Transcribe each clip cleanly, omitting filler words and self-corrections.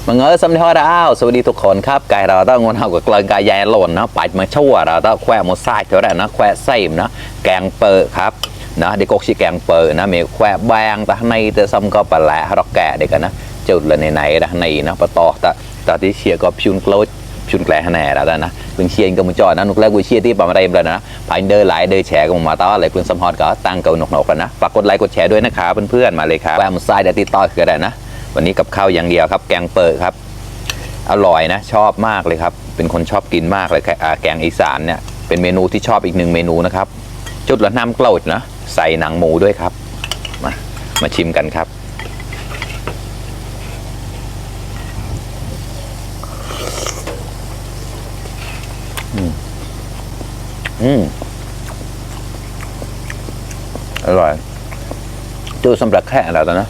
มาเงยสำเนียงดาวสวัสดีทุกคนครับกายเราต้องงอนเอากับกลางกายใหญ่หล่นนะปัดมาชั่วเราต้องแควมดไส้เท่าไรนะแควไส้นะแกงเปิดครับนะเด็กกชีแกงเปิดนะมีแควแบงแต่ในแต่ซ้ำก็ปลาแหล่เราแก่เด็กนะจุดเลยในนะในนะปะต่อแต่ที่เชียร์ก็พิวน์โกลดพิวน์แกล่แน่แล้วนะเรื่องเชียร์ก็มันจอดนะนุกแรกวิเชียร์ที่ประมาณไรเลยนะผ่านเดินหลายเดินแชร์กันมาต่ออะไรเรื่องสมฮอดก็ตั้งเก่าหนกๆกันนะฝากกดไลค์กดแชร์ด้วยนะครับเพื่อนๆมาเลยครับแควมดไส้เดี๋ยวติดต่อกันได้นะวันนี้กับข้าวอย่างเดียวครับแกงเปิดครับอร่อยนะชอบมากเลยครับเป็นคนชอบกินมากเลยแกงอีสานเนี่ยเป็นเมนูที่ชอบอีกหนึ่งเมนูนะครับจุดละน้ำเกลือนะใส่หนังหมูด้วยครับมาชิมกันครับอร่อยจุดสำหรับแค่แล้วนะ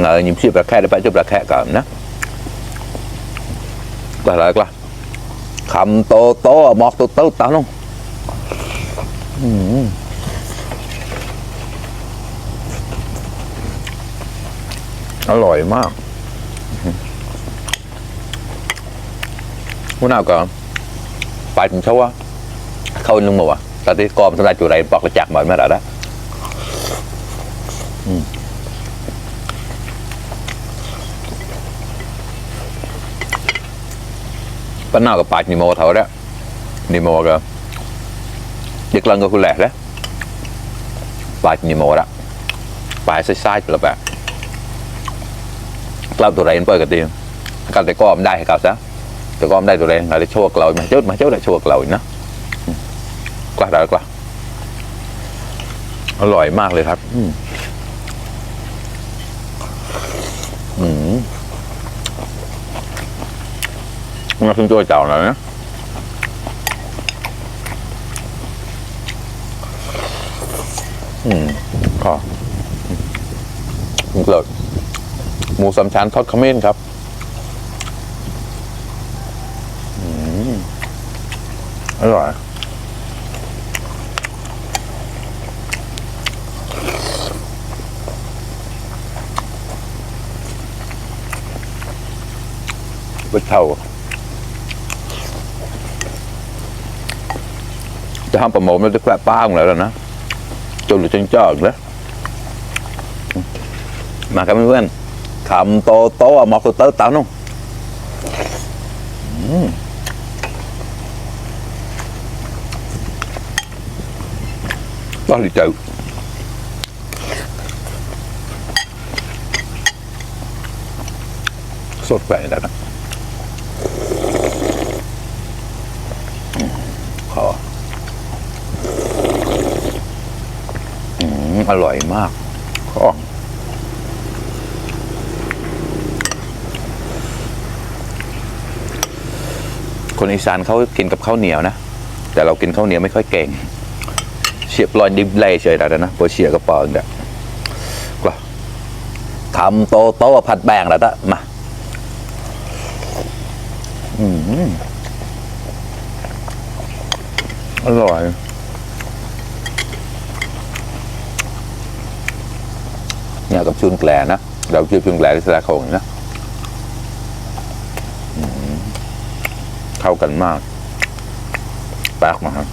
เงยยิ้มชิบปลาแค่ได้ไปจุดปลาแค่ก่อนนะก็อะไรก็คำโตโตหมอกโตโตตาลงอร่อยมากหัวหน้าก็ไปถึงเช้าว่าเข้านึ่งหมดอ่ะตอนที่กอมสำหรับจุไรปอกกระจักหมดไม่ได้แล้วป้าหน้ากับปาดนิโมเท่าแล้วนิโมก็เด็กลังก็คุณแหลกแล้วปาดนิโมละปาดไส้ๆแล้วแบบเราตัวไรมันเปิดกันดีกันแต่ก็ไม่ได้ให้เขาซะแต่ก็ไม่ได้ตัวไรเราได้โชว์เรามาเจ้าได้โชว์เราอีกนะกว่าได้กว่าอร่อยมากเลยครับมาขึ้นตัวเจ้าหน่อยนะขอเลิศหมูสามชั้นทอดขมิ้นครับอร่อยเบดเท่าจะทำประมงแล้วจะแกะป้าของเราแล้วนะจนหรือจนจ่ออีกแล้วมาครับเพื่อนคำโตโตหมอกโตโตตานุ่งต้องดีใจสดแปลกแล้วนะขออร่อยมากขอคนอีสานเขากินกับข้าวเหนียวนะแต่เรากินข้าวเหนียวไม่ค่อยเก่งเฉียบลอยดิบเลยเฉยแต่นะพอเฉียบกระป๋องเนี่ยกว่าทำโตโตผัดแบงแล้วตะมาอร่อยเนี่ยกับชุนแกลนะเราชื่อชุนแกลที่สระคงนะเข้ากันมากแปลกมาก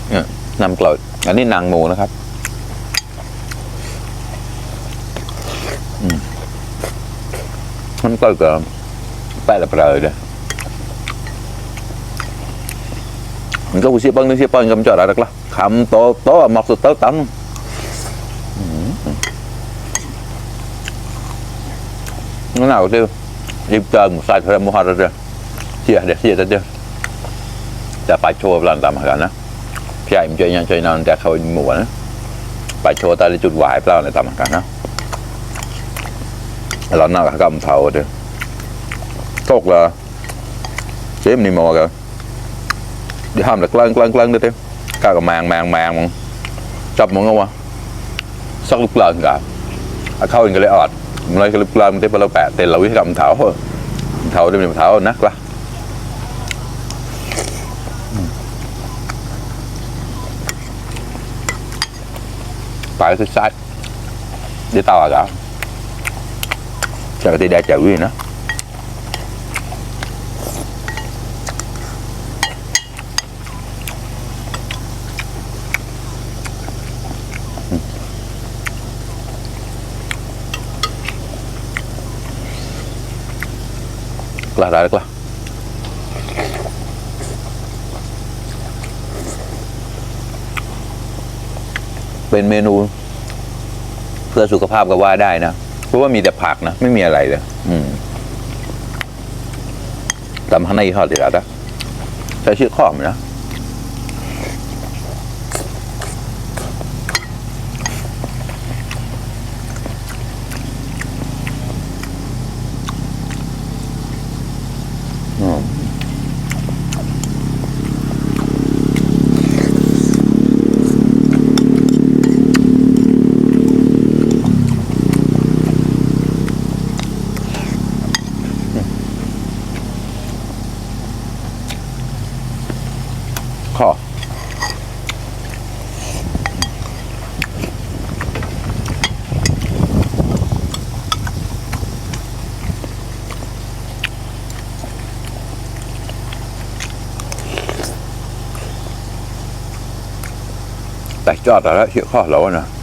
เนี่ยนำกลดอันนี้นางหมูนะครับมันก็เกิดแปะละเปรย์เลยมันก็ผู้เชี่ยวชาญกำจัดอะไรกันล่ะคำโตโตหมอกสุดโตตั้งงั้นเอาดิยิบเติมใส่เทอร์โมฮาร์ดเลยเชี่ยเดี๋ยวเชี่ยจะจะไปโชว์พลังตามกันนะพี่ใหญ่ใจยังใจนอนแต่เขาหมู่นะไปโชว์ตาในจุดหวายเปล่าในตามกันนะเราหน้ากับกำเทาเด้อตกเลยเจ็บนี่มอกันเดี๋ยวห้ามแต่กลางเด้อเต้ก้ากับแมงมึงจับมึงเอาวะสักลูกกลางกันเข้าอีกเลยออดมันเลยลูกกลางมันเต้เราแปะเต้เราวิธีกำเทาได้เป็นเทานักละ phải cái side để tao à cả chờ thì đã chịu gì nữa làได้แล้วเป็นเมนูเพื่อสุขภาพก็ว่าได้นะเพราะว่ามีแต่ผักนะไม่มีอะไรเลยทำข้างในทอดดีแล้วนะใช้ชื่อข้อมนะข้อแต่จอดแล้วชื่อข้อแล้วนะ